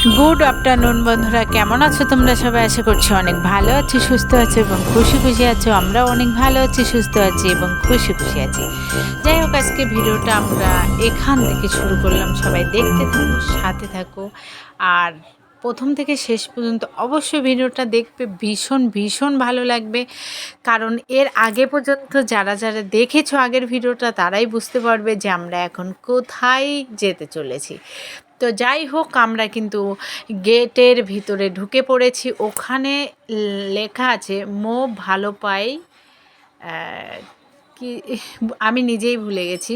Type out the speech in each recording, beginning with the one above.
Good afternoon বন্ধুরা, কেমন আছো তোমরা সবাই? আশা করছি অনেক ভালো আছো, সুস্থ আছো এবং খুশি খুশি আছো। আমরাও অনেক ভালো আছি, সুস্থ আছি এবং খুশি খুশি আছি। যাই হোক, আজকে ভিডিওটা আমরা এখান থেকে শুরু করলাম। সবাই দেখতে থাকো, সাথে থাকো, আর প্রথম থেকে শেষ পর্যন্ত অবশ্যই ভিডিওটা দেখবে। ভীষণ ভীষণ ভালো লাগবে, কারণ এর আগে পর্যন্ত যারা যারা দেখেছো আগের ভিডিওটা তারাই বুঝতে পারবে যে আমরা এখন কোথায় যেতে চলেছি। তো যাই হোক, আমরা কিন্তু গেটের ভিতরে ঢুকে পড়েছি। ওখানে লেখা আছে মো ভালো পাই, কি আমি নিজেই ভুলে গেছি।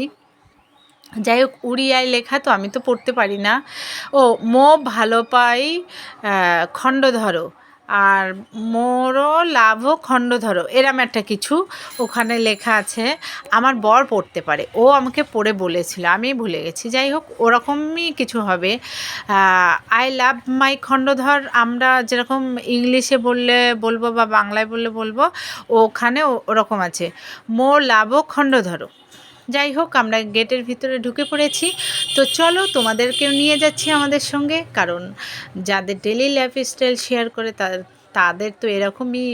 যাই হোক, উড়িয়ায় লেখা, তো আমি তো পড়তে পারি না। ও, মো ভালো পাই খণ্ডধরো, আর মোরও লাভও খণ্ডধরো, এরম একটা কিছু ওখানে লেখা আছে। আমার বর পড়তে পারে, ও আমাকে পড়ে বলেছিল, আমি ভুলে গেছি। যাই হোক, ওরকমই কিছু হবে। আই লাভ মাই খণ্ডধর আমরা যেরকম ইংলিশে বললে বলবো বা বাংলায় বললে বলবো, ওখানে ওরকম আছে, মোর লাভও খণ্ডধরো। যাই হোক, আমরা গেটের ভিতরে ঢুকে পড়েছি। তো চলো, তোমাদেরকেও নিয়ে যাচ্ছি আমাদের সঙ্গে, কারণ যাদের ডেলি লাইফস্টাইল শেয়ার করে তাদের তো এরকমই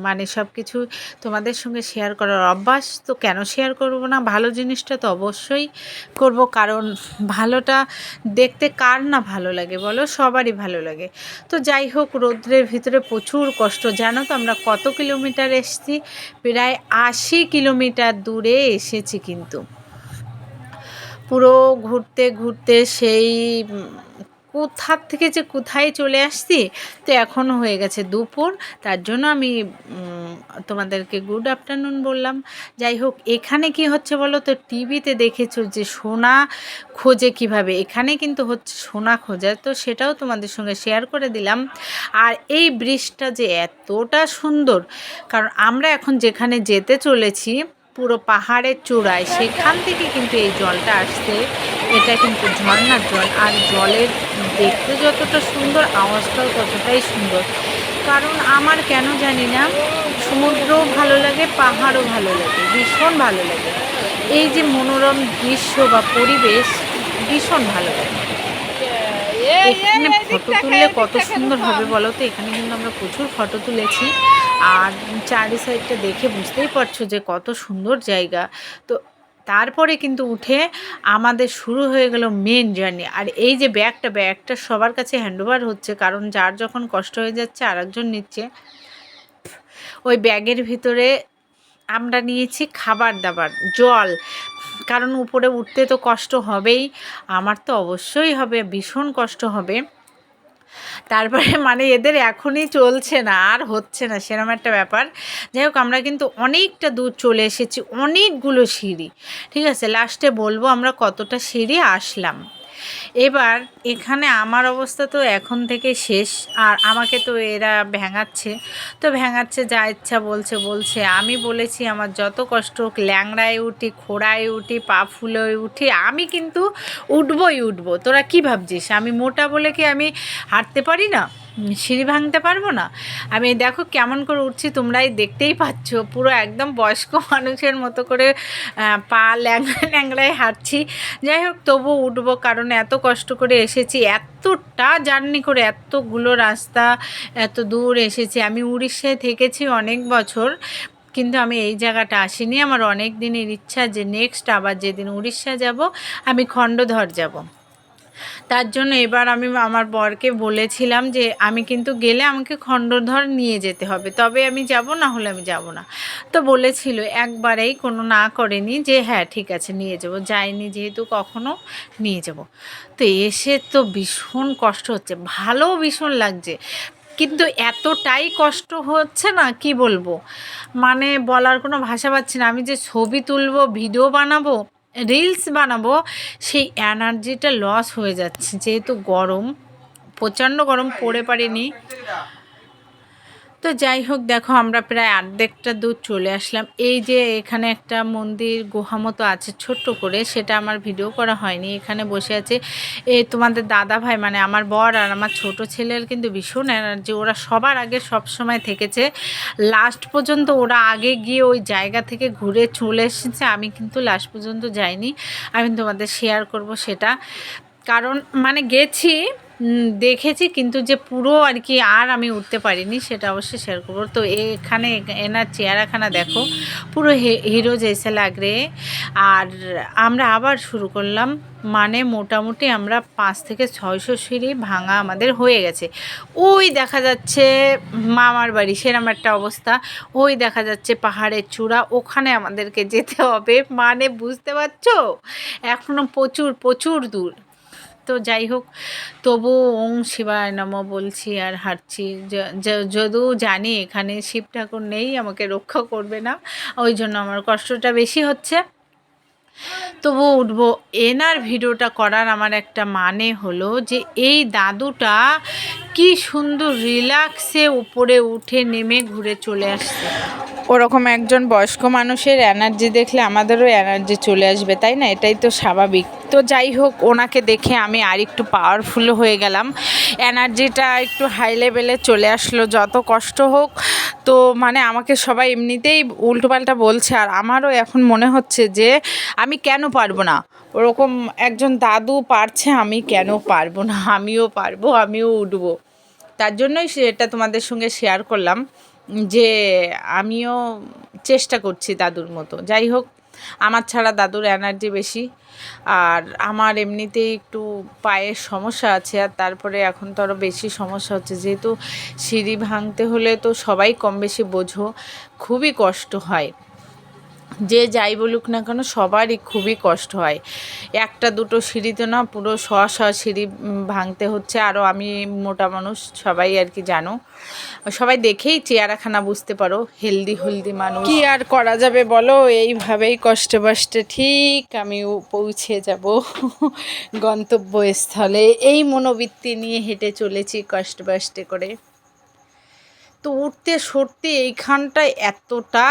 মানে সব কিছু তোমাদের সঙ্গে শেয়ার করার অভ্যাস। তো কেন শেয়ার করব না? ভালো জিনিসটা তো অবশ্যই করব, কারণ ভালোটা দেখতে কার না ভালো লাগে বলো? সবারই ভালো লাগে। তো যাই হোক, রৌদ্রের ভিতরে প্রচুর কষ্ট, জানো তো আমরা কত কিলোমিটার এসেছি? প্রায় 80 কিলোমিটার দূরে এসেছি, কিন্তু পুরো ঘুরতে ঘুরতে সেই কোথার থেকে যে কোথায় চলে আসছি। তো এখনও হয়ে গেছে দুপুর, তার জন্য আমি তোমাদেরকে গুড আফটারনুন বললাম। যাই হোক, এখানে কি হচ্ছে বলো তো? টিভিতে দেখেছো যে সোনা খোঁজে কিভাবে, এখানে কিন্তু হচ্ছে সোনা খোঁজা, তো সেটাও তোমাদের সঙ্গে শেয়ার করে দিলাম। আর এই ব্রিজটা যে এতটা সুন্দর, কারণ আমরা এখন যেখানে যেতে চলেছি পুরো পাহাড়ের চূড়ায়, সেখান থেকে কিন্তু এই জলটা আসছে। এটা কিন্তু ঝর্ণার জল, আর জলের দেখতে যতটা সুন্দর, আওয়াজটাও ততটাই সুন্দর। কারণ আমার কেন জানি না, সমুদ্রও ভালো লাগে, পাহাড়ও ভালো লাগে, ভীষণ ভালো লাগে। এই যে মনোরম দৃশ্য বা পরিবেশ, ভীষণ ভালো লাগে। এখানে ফটো তুললে কত সুন্দর হবে বলো তো? এখানে কিন্তু আমরা প্রচুর ফটো তুলেছি, আর চারি সাইডটা দেখে বুঝতেই পারছো যে কত সুন্দর জায়গা। তো তারপরে কিন্তু উঠে আমাদের শুরু হয়ে গেল মেন জার্নি। আর এই যে ব্যাগটা সবার কাছে হ্যান্ডওভার হচ্ছে, কারণ যার যখন কষ্ট হয়ে যাচ্ছে আরেকজন নিচ্ছে। ওই ব্যাগের ভিতরে আমরা নিয়েছি খাবার দাবার, জল, কারণ উপরে উঠতে তো কষ্ট হবেই। আমার তো অবশ্যই হবে, ভীষণ কষ্ট হবে। তারপরে মানে এদের এখনই চলছে না, আর হচ্ছে না, সেরকম একটা ব্যাপার। যাই হোক, আমরা কিন্তু অনেকটা দূর চলে এসেছি, অনেকগুলো সিঁড়ি। ঠিক আছে, লাস্টে বলবো আমরা কতটা সিঁড়ি আসলাম। এবার এখানে আমার অবস্থা তো এখন থেকে শেষ, আর আমাকে তো এরা ভ্যাঙাচ্ছে, যা ইচ্ছা বলছে। আমি বলেছি আমার যত কষ্ট হোক, ল্যাংড়ায় উঠি, খোড়ায় উঠি, পা ফুলে উঠি, আমি কিন্তু উঠবো। তোরা কি ভাবছিস আমি মোটা বলে কি আমি হাঁটতে পারি না? সিঁড়ি ভাঙতে পারবো না? আমি দেখো কেমন করে উঠছি, তোমরাই দেখতেই পাচ্ছ, পুরো একদম বয়স্ক মানুষের মতো করে পা ল্যাংড়ায় হাঁটছি। যাই হোক, তবু উঠবো, কারণ এত কষ্ট করে এসেছি, এতটা জার্নি করে, এতগুলো রাস্তা, এত দূর এসেছি। আমি উড়িষ্যায় থেকেছি অনেক বছর, কিন্তু আমি এই জায়গাটা আসিনি। আমার অনেক দিনের ইচ্ছা যে নেক্সট আবার যেদিন উড়িষ্যা যাব, আমি খণ্ডধর যাব। তার জন্য এবার আমি আমার বরকে বলেছিলাম যে আমি কিন্তু গেলে আমাকে খণ্ডধর নিয়ে যেতে হবে, তবে আমি যাব, না হলে আমি যাব না। তো বলেছিল, একবারেই কোনো না করেনি যে হ্যাঁ ঠিক আছে নিয়ে যাব, যাইনি যেহেতু কখনো, নিয়ে যাব। তো এসে তো ভীষণ কষ্ট হচ্ছে, ভালোও ভীষণ লাগছে, কিন্তু এতটাই কষ্ট হচ্ছে না কি বলবো, মানে বলার কোনো ভাষা পাচ্ছি না। আমি যে ছবি তুলবো, ভিডিও বানাবো, রিলস বানাবো, সেই এনার্জিটা লস হয়ে যাচ্ছে, যেহেতু গরম, প্রচণ্ড গরম, পড়ে পারিনি। তো যাই হোক, দেখো আমরা প্রায় অর্ধেকটা দূর চলে আসলাম। এই যে এখানে একটা মন্দির গুহা মতো আছে ছোট্ট করে, সেটা আমার ভিডিও করা হয়নি। এখানে বসে আছে তোমাদের দাদা ভাই, মানে আমার বর আর আমার ছোট ছেলের কিন্তু ভীষণ এনার্জি, ওরা সবার আগে সব সময় থেকেছে, লাস্ট পর্যন্ত ওরা আগে গিয়ে ওই জায়গা থেকে ঘুরে চলে এসেছে। আমি কিন্তু লাস্ট পর্যন্ত যাইনি, আমি তোমাদের শেয়ার করব সেটা, কারণ মানে গেছি দেখেছি, কিন্তু যে পুরো আর কি আর আমি উঠতে পারিনি সেটা অবশ্যই শেয়ার করবো। তো এখানে এনার চেয়ারাখানা দেখো, পুরো হিরো জেসে লাগরে। আর আমরা আবার শুরু করলাম, মানে মোটামুটি আমরা 5 থেকে 600 সিঁড়ি ভাঙা আমাদের হয়ে গেছে। ওই দেখা যাচ্ছে মামার বাড়ি, সেরকম একটা অবস্থা। ওই দেখা যাচ্ছে পাহাড়ের চূড়া, ওখানে আমাদেরকে যেতে হবে, মানে বুঝতে পারছো এখনও প্রচুর প্রচুর দূর। তো যাই হোক, তবু ওং শিবায় নমঃ বলছি আর হাঁটছি, যদিও জানি এখানে শিব ঠাকুর নেই, আমাকে রক্ষা করবে না, ওই জন্য আমার কষ্টটা বেশি হচ্ছে। তবু উঠবো। এনার ভিডিওটা করার আমার একটা মানে হলো যে এই দাদুটা কি সুন্দর রিল্যাক্সে উপরে উঠে নেমে ঘুরে চলে আসছে। ওরকম একজন বয়স্ক মানুষের এনার্জি দেখলে আমাদেরও এনার্জি চলে আসবে, তাই না? এটাই তো স্বাভাবিক। তো যাই হোক, ওনাকে দেখে আমি আর একটু পাওয়ারফুল হয়ে গেলাম, এনার্জিটা একটু হাই লেভেলে চলে আসলো। যত কষ্ট হোক, তো মানে আমাকে সবাই এমনিতেই উল্টোপাল্টা বলছে, আর আমারও এখন মনে হচ্ছে যে আমি কেন পারবো না। ওরকম একজন দাদু পারছে, আমি কেন পারবো না? আমিও পারবো, আমিও উঠবো। তার জন্যই সেটা তোমাদের সঙ্গে শেয়ার করলাম যে আমিও চেষ্টা করছি দাদুর মতো। যাই হোক, আমার ছাড়া দাদুর এনার্জি বেশি, আর আমার এমনিতেই একটু পায়ের সমস্যা আছে, আর তারপরে এখন তো আরও বেশি সমস্যা হচ্ছে, যেহেতু সিঁড়ি ভাঙতে হলে তো সবাই কম বেশি বোঝো খুবই কষ্ট হয়। যে যাই বলুক না কেন সবারই খুবই কষ্ট হয়। একটা দুটো সিঁড়িতে না, পুরো সিঁড়ি ভাঙতে হচ্ছে। আরও আমি মোটা মানুষ, সবাই আর কি জানো, সবাই দেখেই চেয়ারাখানা বুঝতে পারো, হেলদি মানুষ। কি আর করা যাবে বলো, এইভাবেই কষ্টে কষ্টে ঠিক আমি পৌঁছে যাব গন্তব্যস্থলে। এই মনোবৃত্তি নিয়ে হেঁটে চলেছি কষ্টে করে। তো উঠতে সরতে এইখানটায় এতটা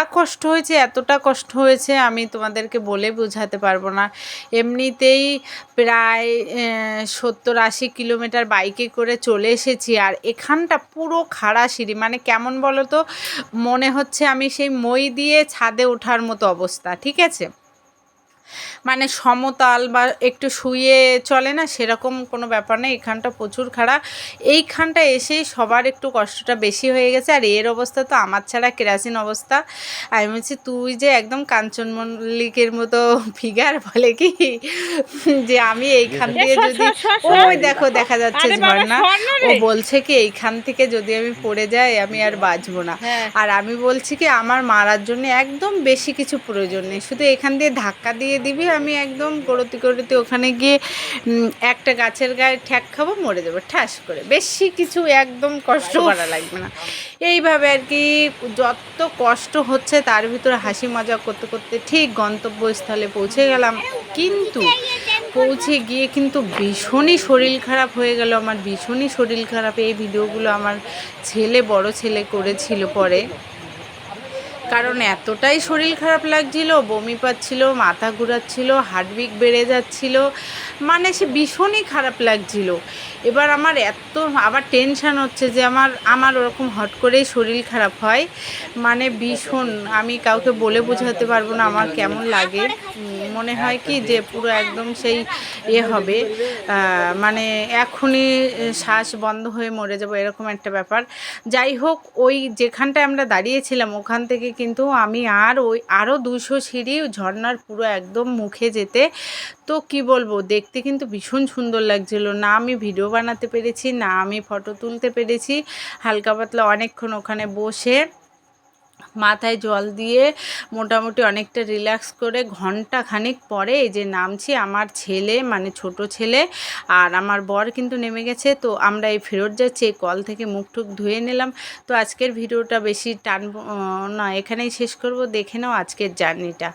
কষ্ট হয়েছে আমি তোমাদেরকে বলে বোঝাতে পারবো না। এমনিতেই প্রায় 70-80 কিলোমিটার বাইকে করে চলে এসেছি, আর এখানটা পুরো খাড়া সিঁড়ি, মানে কেমন বলো তো, মনে হচ্ছে আমি সেই মই দিয়ে ছাদে ওঠার মতো অবস্থা, ঠিক আছে? মানে সমতল বা একটু শুয়ে চলে না, সেরকম কোনো ব্যাপার নেই, এখানটা প্রচুর খাড়া। এইখানটা এসেই সবার একটু কষ্টটা বেশি হয়ে গেছে। আর এর অবস্থা তো আমার ছাড়া কেরাসিন অবস্থা। আমি বলছি, তুই যে একদম কাঞ্চন মল্লিকের মতো ফিগার, বলে কি যে আমি এইখান দিয়ে যদি, ওই দেখো দেখা যাচ্ছে ঝর্ণা, ও বলছে কি এইখান থেকে যদি আমি পড়ে যাই আমি আর বাঁচবো না। আর আমি বলছি কি আমার মারার জন্য একদম বেশি কিছু প্রয়োজন নেই, শুধু এখান দিয়ে ধাক্কা দিয়ে দিবি, আমি একদম করতে ওখানে গিয়ে একটা গাছের গায়ে ঠ্যাক খাবো, মরে যাবো ঠাস করে, বেশি কিছু একদম কষ্ট করা লাগবে না। এইভাবে আর কি যত কষ্ট হচ্ছে তার ভিতরে হাসি মজা করতে করতে ঠিক গন্তব্যস্থলে পৌঁছে গেলাম। কিন্তু পৌঁছে গিয়ে কিন্তু ভীষণই শরীর খারাপ হয়ে গেল আমার, ভীষণই শরীর খারাপ। এই ভিডিওগুলো আমার বড় ছেলে করেছিল পরে, কারণ এতটাই শরীর খারাপ লাগছিল, বমি পাচ্ছিল, মাথা ঘোরাচ্ছিল, হার্টবিট বেড়ে যাচ্ছিল, মানে সে ভীষণই খারাপ লাগছিল। এবার আমার আবার টেনশান হচ্ছে যে আমার ওরকম হট করেই শরীর খারাপ হয়, মানে ভীষণ, আমি কাউকে বলে বোঝাতে পারবো না আমার কেমন লাগে। মনে হয় কি যে পুরো একদম সেই হবে, মানে এখনই শ্বাস বন্ধ হয়ে মরে যাবো, এরকম একটা ব্যাপার। যাই হোক, ওই যেখানটায় আমরা দাঁড়িয়েছিলাম ওখান থেকে কিন্তু আমি আরও 200 সিঁড়ি ঝর্নার পুরো একদম মুখে যেতে। তো কি বলবো, দেখতে কিন্তু ভীষণ সুন্দর লাগছিল। না আমি ভিডিও বানাতে পেরেছি, না আমি ফটো তুলতে পেরেছি। হালকা পাতলা অনেকক্ষণ ওখানে বসে মাথায় জল দিয়ে মোটামুটি অনেকটা রিল্যাক্স করে ঘন্টা খানিক পরে এই যে নামছি, আমার ছেলে মানে ছোট ছেলে আর আমার বর কিন্তু নেমে গেছে। তো আমরা এই ফেরত যাচ্ছি, এই কল থেকে মুখ টুক ধুয়ে নিলাম। তো আজকের ভিডিওটা বেশি টানবো না, এখানেই শেষ করব। দেখে নাও আজকের জার্নিটা।